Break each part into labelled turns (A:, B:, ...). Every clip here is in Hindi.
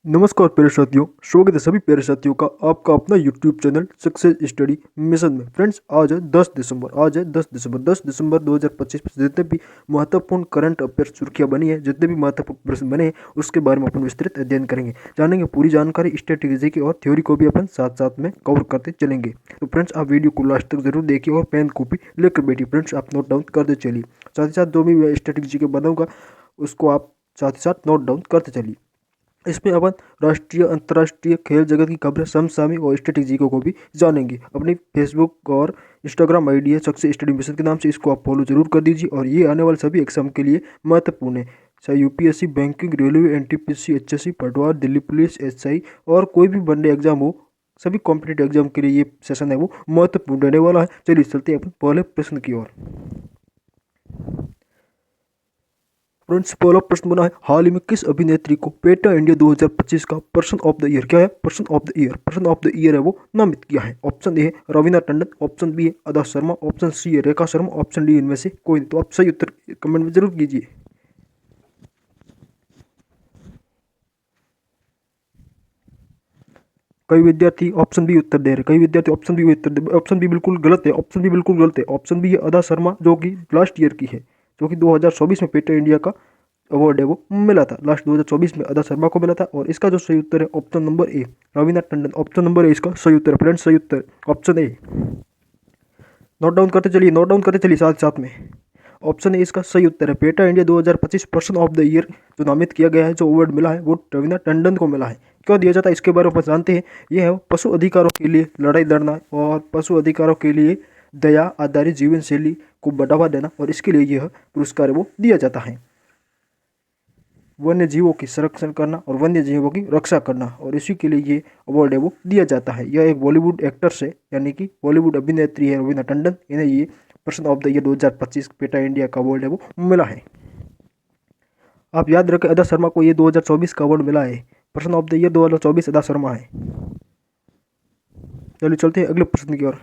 A: नमस्कार प्यारे साथियों, स्वागत है सभी प्यारे साथियों का आपका अपना YouTube channel success study mission में। फ्रेंड्स, आज है 10 दिसंबर 2025 में जितने भी महत्वपूर्ण करंट अफेयर सुर्खियां बनी है, जितने भी महत्वपूर्ण प्रश्न बने हैं, उसके बारे में अपन विस्तृत अध्ययन करेंगे, जानेंगे पूरी जानकारी, स्ट्रेटेजी की और थ्योरी को भी अपन साथ साथ में कवर करते चलेंगे। तो फ्रेंड्स, आप वीडियो को लास्ट तक जरूर देखिए और पेन कॉपी लेकर बैठिए। फ्रेंड्स, आप नोट डाउन करते चलिए, साथ ही साथ जो भी स्ट्रेटेजी के बनाऊंगा उसको आप साथ ही साथ नोट डाउन करते चलिए। इसमें अपन राष्ट्रीय अंतर्राष्ट्रीय खेल जगत की खबरें, समसामयिक और स्ट्रेटेजिकों को भी जानेंगे। अपनी फेसबुक और इंस्टाग्राम आईडी है सक्सेस स्टडी मिशन के नाम से, इसको आप फॉलो जरूर कर दीजिए। और ये आने वाले सभी एग्जाम के लिए महत्वपूर्ण है, चाहे UPSC, banking, railway, NTPC, HSC, पटवार, दिल्ली पुलिस, एसआई और कोई भी वनडे एग्जाम हो, सभी कॉम्पिटेटिव एग्जाम के लिए ये सेशन है वो महत्वपूर्ण रहने वाला है। चलिए चलते हैं अपन पहले प्रश्न की ओर। फ्रेंड्स, पहला प्रश्न बना है, हाल ही में किस अभिनेत्री को पेटा इंडिया 2025 का पर्सन ऑफ द ईयर, क्या है person of the year, person of the year है वो नामित किया है? ऑप्शन ए है रवीना टंडन, ऑप्शन बी है अदा शर्मा, ऑप्शन सी है रेखा शर्मा, ऑप्शन डी इनमें से कोई नहीं। तो आप सही उत्तर कमेंट में जरूर कीजिए। कई विद्यार्थी ऑप्शन बी उत्तर दे रहे, कई विद्यार्थी ऑप्शन बी उत्तर दे, ऑप्शन बी बिल्कुल गलत है, ऑप्शन बी बिल्कुल गलत है। ऑप्शन बी है अदा शर्मा, जो कि लास्ट ईयर की है, जो कि 2024 में पेटा इंडिया का अवार्ड है वो मिला था, लास्ट 2024 में अदा शर्मा को मिला था। और इसका जो सही उत्तर है option number A, Raveena Tandon, option number A इसका सही उत्तर है। फ्रेंड्स, सही उत्तर ऑप्शन ए। नोट डाउन करते चलिए, नोट डाउन करते चलिए साथ साथ में। ऑप्शन ए इसका सही उत्तर है। PETA India 2025 person of the year जो नामित किया गया है, जो अवार्ड मिला है, वो रवीना टंडन को मिला है। क्यों दिया जाता है इसके बारे में जानते हैं। यह है पशु अधिकारों के लिए लड़ाई लड़ना और पशु अधिकारों के लिए दया आधारित जीवन शैली को बढ़ावा देना, और इसके लिए यह पुरस्कार वो दिया जाता है। वन्य जीवों की संरक्षण करना और वन्य जीवों की रक्षा करना, और इसी के लिए ये अवार्ड है वो दिया जाता है। यह एक बॉलीवुड एक्टर्स है, यानी कि बॉलीवुड अभिनेत्री है रवीना टंडन, इन्हें ये person of the year 2025 PETA India का अवार्ड है वो मिला है। आप याद रखें, अदा शर्मा को ये 2024 का अवार्ड मिला है, पर्सन ऑफ द ईयर 2024 अदा शर्मा है। चलिए चलते हैं अगले प्रश्न की ओर।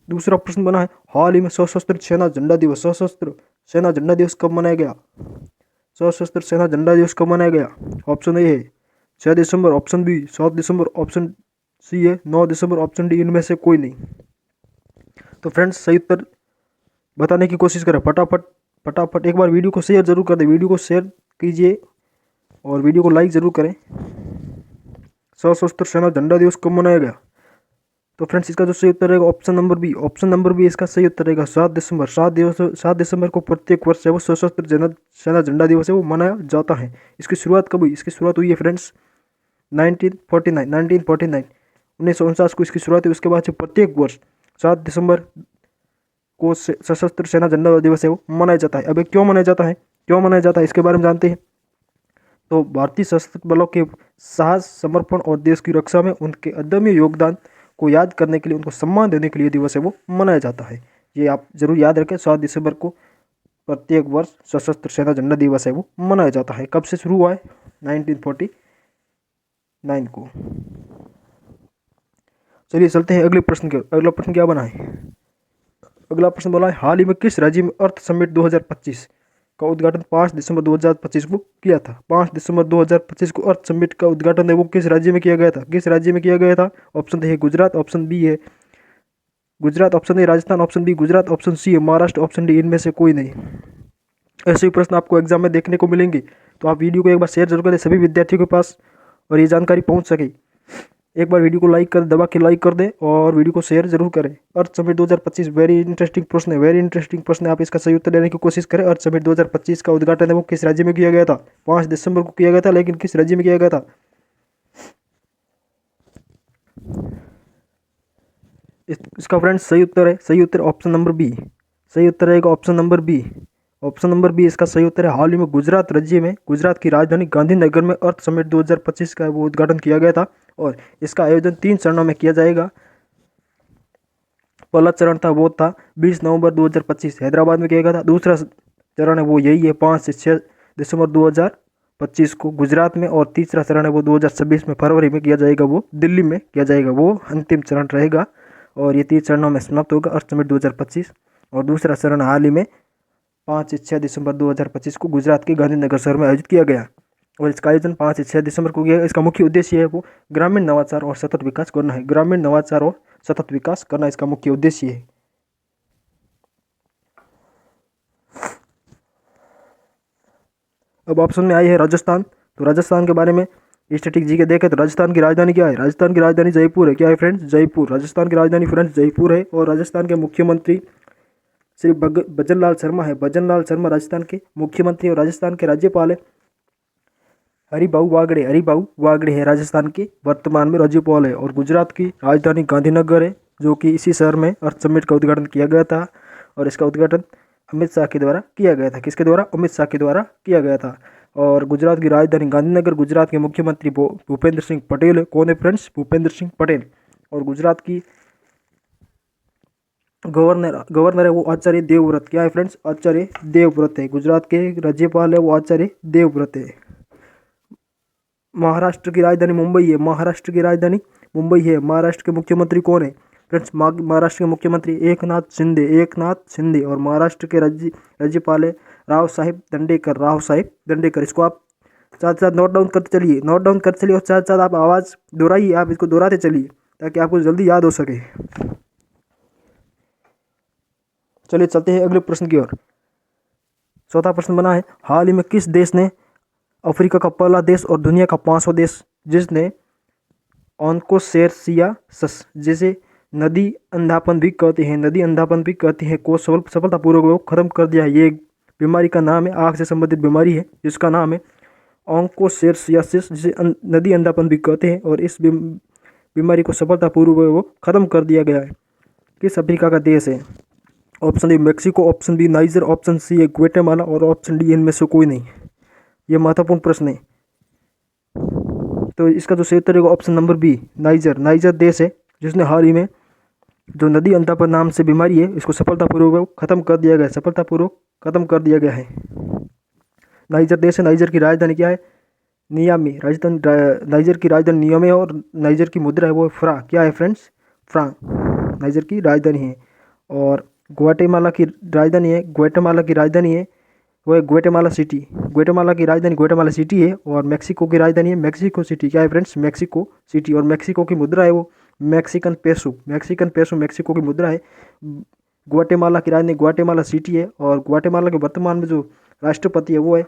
A: दूसरा प्रश्न बना है, हाल ही में सशस्त्र सेना झंडा दिवस, सशस्त्र सेना झंडा दिवस कब मनाया गया? सशस्त्र सेना झंडा दिवस कब मनाया गया? ऑप्शन ए है 6 दिसंबर, ऑप्शन बी 7 दिसंबर, ऑप्शन सी है 9 दिसंबर, ऑप्शन डी इनमें से कोई नहीं। तो फ्रेंड्स, सही उत्तर बताने की कोशिश करें फटाफट फटाफट। एक बार वीडियो को शेयर जरूर कर दें, वीडियो को शेयर कीजिए और वीडियो को लाइक जरूर करें। सशस्त्र सेना झंडा दिवस कब मनाया गया? तो फ्रेंड्स, इसका जो सही उत्तर रहेगा option number B, option number B इसका सही उत्तर रहेगा 7 दिसंबर। 7 दिसंबर को प्रत्येक वर्ष है वो सशस्त्र सेना झंडा दिवस है वो मनाया जाता है। इसकी शुरुआत कब हुई? इसकी शुरुआत हुई है फ्रेंड्स 1949 1949 को इसकी शुरुआत हुई। उसके बाद से प्रत्येक वर्ष 7 दिसंबर को सशस्त्र सेना झंडा दिवस है वो मनाया जाता है। अब क्यों मनाया जाता है, क्यों मनाया जाता है, इसके बारे में जानते हैं। तो भारतीय सशस्त्र बलों के साहस, समर्पण और देश की रक्षा में उनके अदम्य योगदान को याद करने के लिए, उनको सम्मान देने के लिए दिवस है वो मनाया जाता है। ये आप जरूर याद रखें, 7 दिसंबर को प्रत्येक वर्ष सशस्त्र सेना झंडा दिवस है वो मनाया जाता है। कब से शुरू हुआ है? 1949 को। चलिए चलते हैं अगले प्रश्न की ओर। अगला प्रश्न क्या बना है? अगला प्रश्न बोला है, हाल ही में किस राज्य में अर्थ समिट 2025 का उद्घाटन 5 दिसंबर 2025 को किया था? 5 दिसंबर 2025 को अर्थ समिट का उद्घाटन है वो किस राज्य में किया गया था? किस राज्य में किया गया था? ऑप्शन ए है गुजरात, ऑप्शन बी है Gujarat, option A Rajasthan, option B Gujarat, option C है महाराष्ट्र, ऑप्शन डी इनमें से कोई नहीं। ऐसे ही प्रश्न आपको एग्जाम में देखने को मिलेंगे, तो आप वीडियो को एक बार शेयर जरूर करें सभी विद्यार्थियों के पास और ये जानकारी पहुंच सके। एक बार वीडियो को लाइक कर, दबा के लाइक कर दें और वीडियो को शेयर जरूर करें। अर्थ समिट 2025 वेरी इंटरेस्टिंग प्रश्न है, वेरी इंटरेस्टिंग प्रश्न है। आप इसका सही उत्तर देने की कोशिश करें। अर्थ समिट 2025 का उद्घाटन है वो किस राज्य में किया गया था? 5 दिसंबर को किया गया था, लेकिन किस राज्य में किया गया था? इसका फ्रेंड्स सही उत्तर है, सही उत्तर ऑप्शन नंबर बी, सही उत्तर रहेगा option number B. Option number B इसका सही उत्तर है। हाल ही में गुजरात राज्य में, गुजरात की राजधानी गांधीनगर में अर्थ समिट 2025 का वो उद्घाटन किया गया था, और इसका आयोजन 3 चरणों में किया जाएगा। पहला चरण था वो था 20 नवंबर 2025 हैदराबाद में किया गया था। दूसरा चरण है वो यही है 5 से 6 दिसंबर 2025 को गुजरात में, और तीसरा चरण है वो 2026 में फरवरी में किया जाएगा, वो दिल्ली में किया जाएगा। वो अंतिम चरण रहेगा और ये 3 चरणों में समाप्त होगा अर्थ समिट 2025। और दूसरा चरण हाल ही में 5 से 6 दिसंबर 2025 को गुजरात के गांधीनगर शहर में आयोजित किया गया। और इसका आयोजन 5 से 6 दिसंबर को किया। इसका मुख्य उद्देश्य है वो ग्रामीण नवाचार और सतत विकास करना है। ग्रामीण नवाचार और सतत विकास करना इसका मुख्य उद्देश्य है। अब ऑप्शन में आई है राजस्थान। तो राजस्थान के बारे में स्टैटिक जी के देखें तो राजस्थान की राजधानी क्या है? राजस्थान की राजधानी जयपुर है। क्या है फ्रेंड्स? जयपुर। राजस्थान की राजधानी फ्रेंड्स जयपुर है। और राजस्थान के मुख्यमंत्री श्री भजन लाल शर्मा है। भजन लाल शर्मा राजस्थान के मुख्यमंत्री और राजस्थान के राज्यपाल है हरिभाऊ वागड़े। हरिभाऊ वागड़े है राजस्थान के वर्तमान में राज्यपाल है। और गुजरात की राजधानी गांधीनगर है, जो कि इसी शहर में अर्थ समिट का उद्घाटन किया गया था। और इसका उद्घाटन अमित शाह के द्वारा किया गया था। किसके द्वारा? अमित शाह के द्वारा किया गया था। और गुजरात की राजधानी गांधीनगर। गुजरात के मुख्यमंत्री भूपेंद्र सिंह पटेल है। कौन है फ्रेंड्स? भूपेंद्र सिंह पटेल। और गुजरात की गवर्नर है वो आचार्य देवव्रत। क्या है फ्रेंड्स? आचार्य देवव्रत है। गुजरात के राज्यपाल है वो आचार्य देवव्रत है। महाराष्ट्र की राजधानी मुंबई है। महाराष्ट्र की राजधानी मुंबई है। महाराष्ट्र के मुख्यमंत्री कौन है फ्रेंड्स? महाराष्ट्र के मुख्यमंत्री एकनाथ शिंदे। एकनाथ शिंदे। और महाराष्ट्र के राज्यपाल है राव साहिब दंडेकर। राव साहिब दंडेकर। इसको आप साथ साथ नोट डाउन करते चलिए। नोट डाउन करते चलिए और साथ साथ आप आवाज़ दोहराइए। आप इसको दोहराते चलिए ताकि आपको जल्दी याद हो सके। चलिए चलते हैं अगले प्रश्न की ओर। चौथा प्रश्न बना है, हाल ही में किस देश ने अफ्रीका का पहला देश और दुनिया का 5वां देश जिसने ऑन्कोसेरसियासिस जिसे नदी अंधापन भी कहते हैं, नदी अंधापन भी कहते हैं, को सफलतापूर्वक वो खत्म कर दिया है। ये बीमारी का नाम है, आँख से संबंधित बीमारी है जिसका नाम है ऑन्कोसेरसियासिस, जिसे नदी अंधापन भी कहते हैं। और इस बीमारी को सफलतापूर्वक वो खत्म कर दिया गया है। किस अफ्रीका का देश है? Option A Mexico, option B Niger, option C है ग्वाटेमाला और ऑप्शन डी इनमें से कोई नहीं। ये महत्वपूर्ण प्रश्न है। तो इसका जो सही उत्तर है option number B Niger. Niger देश है जिसने हाल ही में जो नदी अंधापन नाम से बीमारी है इसको सफलतापूर्वक खत्म कर दिया गया है। सफलतापूर्वक खत्म कर दिया गया है। नाइजर देश है। नाइजर की राजधानी क्या है? नियामी। राजधानी नाइजर की राजधानी नियामी है। और नाइजर की मुद्रा है वो फ्रा। क्या है फ्रेंड्स? फ्रा नाइजर की राजधानी है। और ग्वाटेमाला की राजधानी है, ग्वाटेमाला की राजधानी है वो है ग्वाटेमाला सिटी। ग्वाटेमाला की राजधानी ग्वाटेमाला सिटी है। और मेक्सिको की राजधानी है मेक्सिको सिटी। क्या है फ्रेंड्स? Mexico city. और मेक्सिको की मुद्रा है वो Mexican peso. Mexican peso Mexico की मुद्रा है। ग्वाटेमाला की राजधानी ग्वाटेमाला सिटी है। और ग्वाटेमाला के वर्तमान में जो राष्ट्रपति है वो है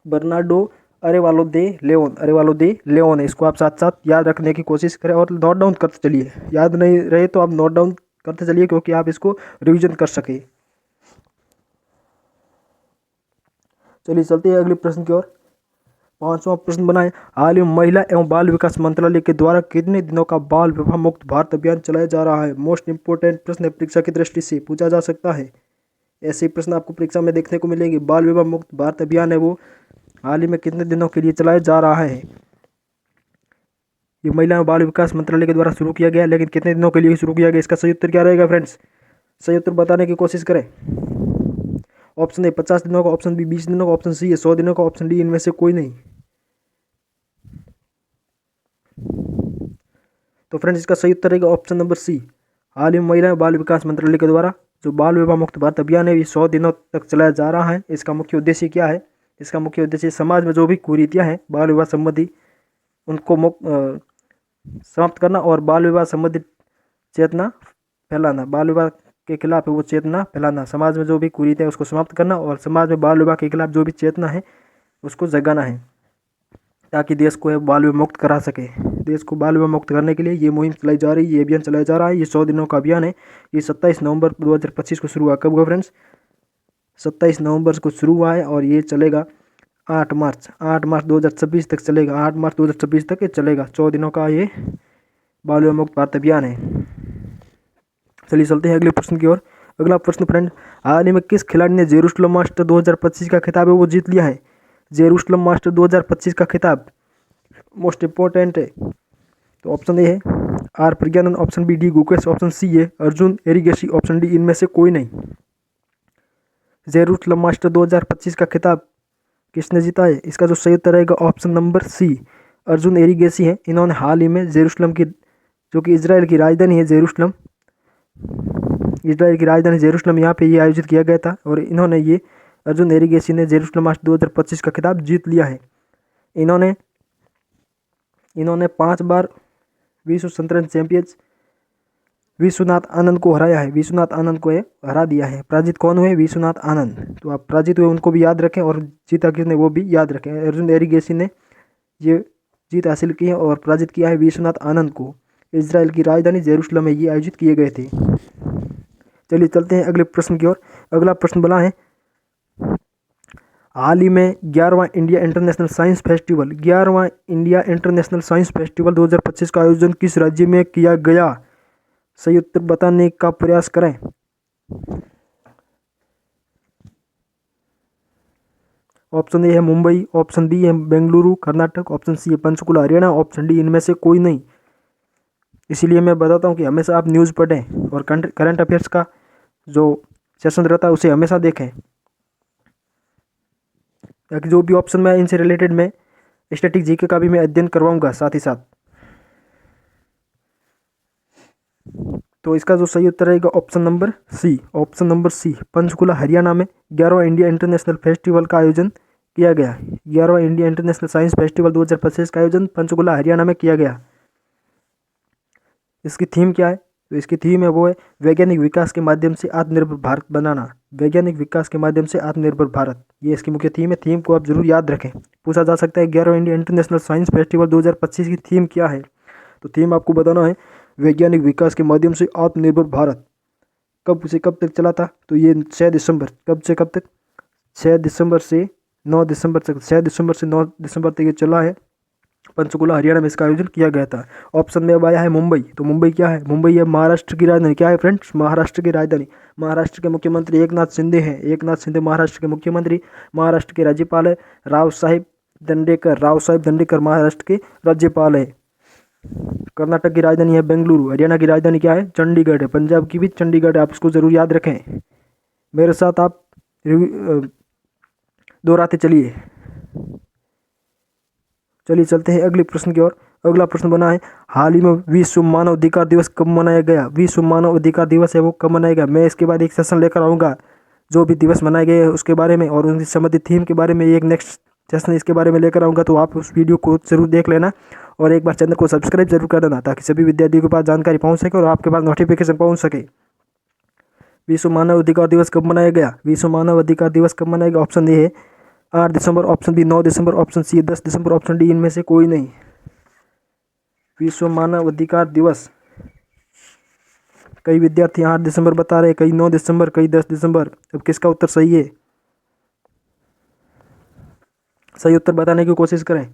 A: बर्नार्डो अरेवालो दे लेओन। अरेवालो दे लेओन है। इसको आप साथ साथ याद रखने की कोशिश करें और नोट डाउन करते चलिए। याद नहीं रहे तो आप नोट डाउन करते चलिए क्योंकि आप इसको रिवीजन कर सके। चलिए चलते हैं अगले प्रश्न की ओर। 5वां प्रश्न बना है, हाल ही में महिला एवं बाल विकास मंत्रालय के द्वारा कितने दिनों का बाल विवाह मुक्त भारत अभियान चलाया जा रहा है? मोस्ट इंपोर्टेंट प्रश्न है, परीक्षा की दृष्टि से पूछा जा सकता है। ऐसे प्रश्न आपको परीक्षा में देखने को मिलेंगे। बाल विवाह मुक्त भारत अभियान है वो हाल ही में कितने दिनों के लिए चलाया जा रहा है? ये महिला एवं बाल विकास मंत्रालय के द्वारा शुरू किया गया, लेकिन कितने दिनों के लिए शुरू किया गया? इसका सही उत्तर क्या रहेगा फ्रेंड्स? सही उत्तर बताने की कोशिश करें। ऑप्शन ए 50 दिनों का, ऑप्शन बी 20 दिनों का, ऑप्शन सी है 100 दिनों का, ऑप्शन डी इनमें से कोई नहीं। तो फ्रेंड्स इसका सही उत्तर रहेगा ऑप्शन नंबर सी। हाल ही में महिला एवं बाल विकास मंत्रालय के द्वारा जो बाल विवाह मुक्त भारत अभियान है ये 100 दिनों तक चलाया जा रहा है। इसका मुख्य उद्देश्य क्या है? इसका मुख्य उद्देश्य समाज में जो भी कुरीतियाँ हैं बाल विवाह संबंधी उनको समाप्त करना और बाल विवाह संबंधित चेतना फैलाना। बाल विवाह के खिलाफ वो चेतना फैलाना। समाज में जो भी कुरीतियाँ है उसको समाप्त करना और समाज में बाल विवाह के खिलाफ जो भी चेतना है उसको जगाना है ताकि देश को बाल विवाह मुक्त करा सके। देश को बाल विवाह मुक्त करने के लिए ये मुहिम चलाई जा रही है, ये अभियान चलाया जा रहा है। ये 100 दिनों का अभियान है। ये 27 नवंबर 2025 को शुरू हुआ। कब हुआ फ्रेंड्स? 27 नवंबर को शुरू हुआ है और ये चलेगा 8 मार्च 2026 तक चलेगा। 8 मार्च 2026 तक ये चलेगा। 100 दिनों का ये बाल विवाह मुक्त भारत अभियान है। चलिए चलते हैं अगले प्रश्न की ओर। अगला प्रश्न फ्रेंड, हाल ही में किस खिलाड़ी ने जेरूसलम मास्टर 2025 का खिताब है वो जीत लिया है? जेरूसलम मास्टर 2025 का खिताब मोस्ट इंपॉर्टेंट है। तो ऑप्शन ए है R Praggnanandhaa, option B D Gukesh, option C है अर्जुन एरिगेसी, ऑप्शन डी इनमें से कोई नहीं। जेरूसलम मास्टर 2025 का खिताब किसने जीता है? इसका जो सही उत्तर रहेगा option number C Arjun Erigaisi है। इन्होंने हाल ही में जेरूसलम की जो कि इजराइल की राजधानी है जेरूसलम, इजराइल की राजधानी जेरूसलम यहाँ पे ये आयोजित किया गया था और इन्होंने ये अर्जुन एरिगेसी ने जेरूसलम मास्टर 2025 का खिताब जीत लिया है। इन्होंने 5 बार विश्व शतरंज चैंपियंस विश्वनाथ आनंद को हराया है। विश्वनाथ आनंद को ये हरा दिया है। पराजित कौन हुए? विश्वनाथ आनंद। तो आप पराजित हुए उनको भी याद रखें और जीता किसने वो भी याद रखें। अर्जुन एरिगेसी ने ये जीत हासिल की है और पराजित किया है विश्वनाथ आनंद को। इजराइल की राजधानी जेरूसलम में ये आयोजित किए गए थे। चलिए चलते हैं अगले प्रश्न की ओर। अगला प्रश्न बना है, हाल ही में 11वां इंडिया इंटरनेशनल साइंस फेस्टिवल 2025 का आयोजन किस राज्य में किया गया? सही उत्तर बताने का प्रयास करें। ऑप्शन ए है मुंबई, ऑप्शन बी है बेंगलुरु कर्नाटक, ऑप्शन सी है पंचकुला हरियाणा, ऑप्शन डी इनमें से कोई नहीं। इसीलिए मैं बताता हूँ कि हमेशा आप न्यूज़ पढ़ें और करंट अफेयर्स का जो सेशन रहता है उसे हमेशा देखें, ताकि जो भी ऑप्शन में इनसे रिलेटेड मैं स्टैटिक जीके का भी मैं अध्ययन करवाऊंगा साथ ही साथ। तो इसका जो सही उत्तर रहेगा option number C Panchkula Haryana में 11वां इंडिया इंटरनेशनल फेस्टिवल का आयोजन किया गया। 11वां इंडिया इंटरनेशनल साइंस फेस्टिवल 2025 का आयोजन पंचकुला हरियाणा में किया गया। इसकी थीम क्या है? तो इसकी थीम है वो है वैज्ञानिक विकास के माध्यम से आत्मनिर्भर भारत बनाना। वैज्ञानिक विकास के माध्यम से आत्मनिर्भर भारत, ये इसकी मुख्य थीम है। थीम को आप जरूर याद रखें, पूछा जा सकता है 11वां इंडिया इंटरनेशनल साइंस फेस्टिवल 2025 की थीम क्या है। तो थीम आपको बताना है वैज्ञानिक विकास के माध्यम से आत्मनिर्भर भारत। कब से कब तक चला था? तो ये 6 दिसंबर, कब से कब तक? 6 दिसंबर से 9 दिसंबर तक, 6 दिसंबर से 9 दिसंबर तक ये चला है। पंचकुला हरियाणा में इसका आयोजन किया गया था। ऑप्शन में अब आया है मुंबई। तो मुंबई क्या है? मुंबई है महाराष्ट्र की राजधानी। क्या है फ्रेंड्स? महाराष्ट्र की राजधानी। महाराष्ट्र के मुख्यमंत्री एकनाथ शिंदे हैं। एकनाथ शिंदे महाराष्ट्र के मुख्यमंत्री। महाराष्ट्र के राज्यपाल है राव साहेब दंडेकर महाराष्ट्र के राज्यपाल है। कर्नाटक की राजधानी है बेंगलुरु। हरियाणा की राजधानी क्या है? चंडीगढ़ है। पंजाब की भी चंडीगढ़ है। आप इसको जरूर याद रखें, मेरे साथ आप दोहराते चलिए। चलिए चलते हैं अगले प्रश्न की ओर। अगला प्रश्न बना है, हाल ही में विश्व मानव अधिकार दिवस कब मनाया गया? विश्व मानव अधिकार दिवस है वो कब मनाया गया? मैं इसके बाद एक सेशन लेकर आऊँगा जो भी दिवस मनाए गए हैं उसके बारे में और उनकी संबंधित थीम के बारे में। एक नेक्स्ट सेशन इसके बारे में लेकर आऊँगा, तो आप उस वीडियो को जरूर देख लेना और एक बार चैनल को सब्सक्राइब जरूर कर देना, ताकि सभी विद्यार्थियों के पास जानकारी पहुँच सके और आपके पास नोटिफिकेशन पहुँच सके। विश्व मानव अधिकार दिवस कब मनाया गया? विश्व मानव अधिकार दिवस कब मनाया गया? ऑप्शन ए है 8 दिसंबर, ऑप्शन बी 9 दिसंबर, ऑप्शन सी 10 दिसंबर, ऑप्शन डी इनमें से कोई नहीं। विश्व मानव अधिकार दिवस, कई विद्यार्थी 8 दिसंबर बता रहे, कई 9 दिसंबर, कई 10 दिसंबर। अब किसका उत्तर सही है? सही उत्तर बताने की कोशिश करें।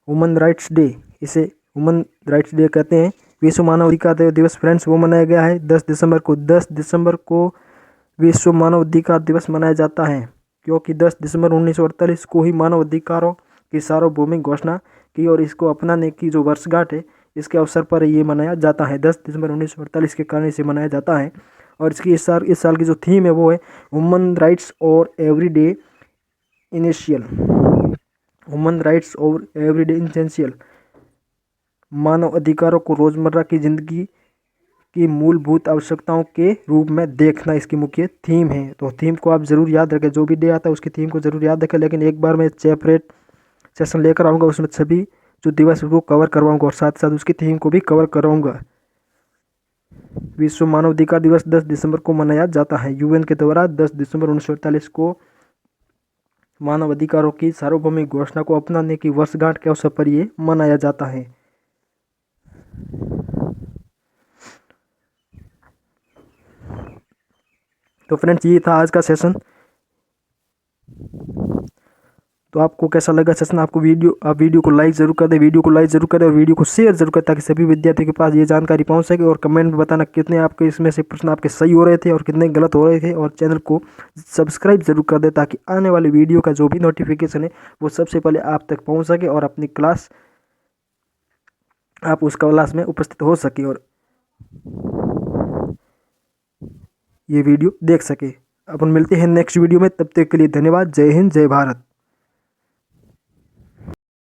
A: ह्यूमन राइट्स डे, इसे ह्यूमन राइट्स डे कहते हैं। विश्व मानव अधिकार दिवस फ्रेंड्स वो मनाया गया है 10 दिसंबर को। 10 दिसंबर को विश्व मानव अधिकार दिवस मनाया जाता है, क्योंकि 10 दिसंबर 1948 को ही मानव अधिकारों की सार्वभौमिक घोषणा की और इसको अपनाने की जो वर्षगांठ है इसके अवसर पर ये मनाया जाता है। 10 दिसंबर 1948 के कारण इसे मनाया जाता है। और इसकी इस साल की जो थीम है वो है ह्यूमन राइट्स और एवरीडे इनिशियल। ह्यूमन राइट्स और एवरीडे इसेंशियल, मानव अधिकारों को रोजमर्रा की जिंदगी की मूलभूत आवश्यकताओं के रूप में देखना इसकी मुख्य थीम है। तो थीम को आप जरूर याद रखें, जो भी डे आता है उसकी थीम को जरूर याद रखें। लेकिन एक बार मैं सेपरेट सेशन लेकर आऊँगा, उसमें सभी जो दिवस को कवर करवाऊँगा और साथ साथ उसकी थीम को भी कवर कराऊँगा। विश्व मानव अधिकार दिवस 10 दिसंबर को मनाया जाता है। यूएन के द्वारा 10 दिसंबर 1948 को मानव अधिकारों की सार्वभौमिक घोषणा को अपनाने की वर्षगांठ के अवसर पर ये मनाया जाता है। तो फ्रेंड्स ये था आज का सेशन। तो आपको कैसा लगा सेशन? आप वीडियो को लाइक जरूर कर दें, और वीडियो को शेयर जरूर करें, ताकि सभी विद्यार्थियों के पास ये जानकारी पहुंच सके। और कमेंट में बताना कितने आपके इसमें से प्रश्न आपके सही हो रहे थे और कितने गलत हो रहे थे। और चैनल को सब्सक्राइब जरूर कर दें, ताकि आने वाले वीडियो का जो भी नोटिफिकेशन है वो सबसे पहले आप तक पहुँच सके और अपनी क्लास आप उस क्लास में उपस्थित हो सके और ये वीडियो देख सके। अपन मिलते हैं नेक्स्ट वीडियो में, तब तक के लिए धन्यवाद। जय हिंद, जय भारत।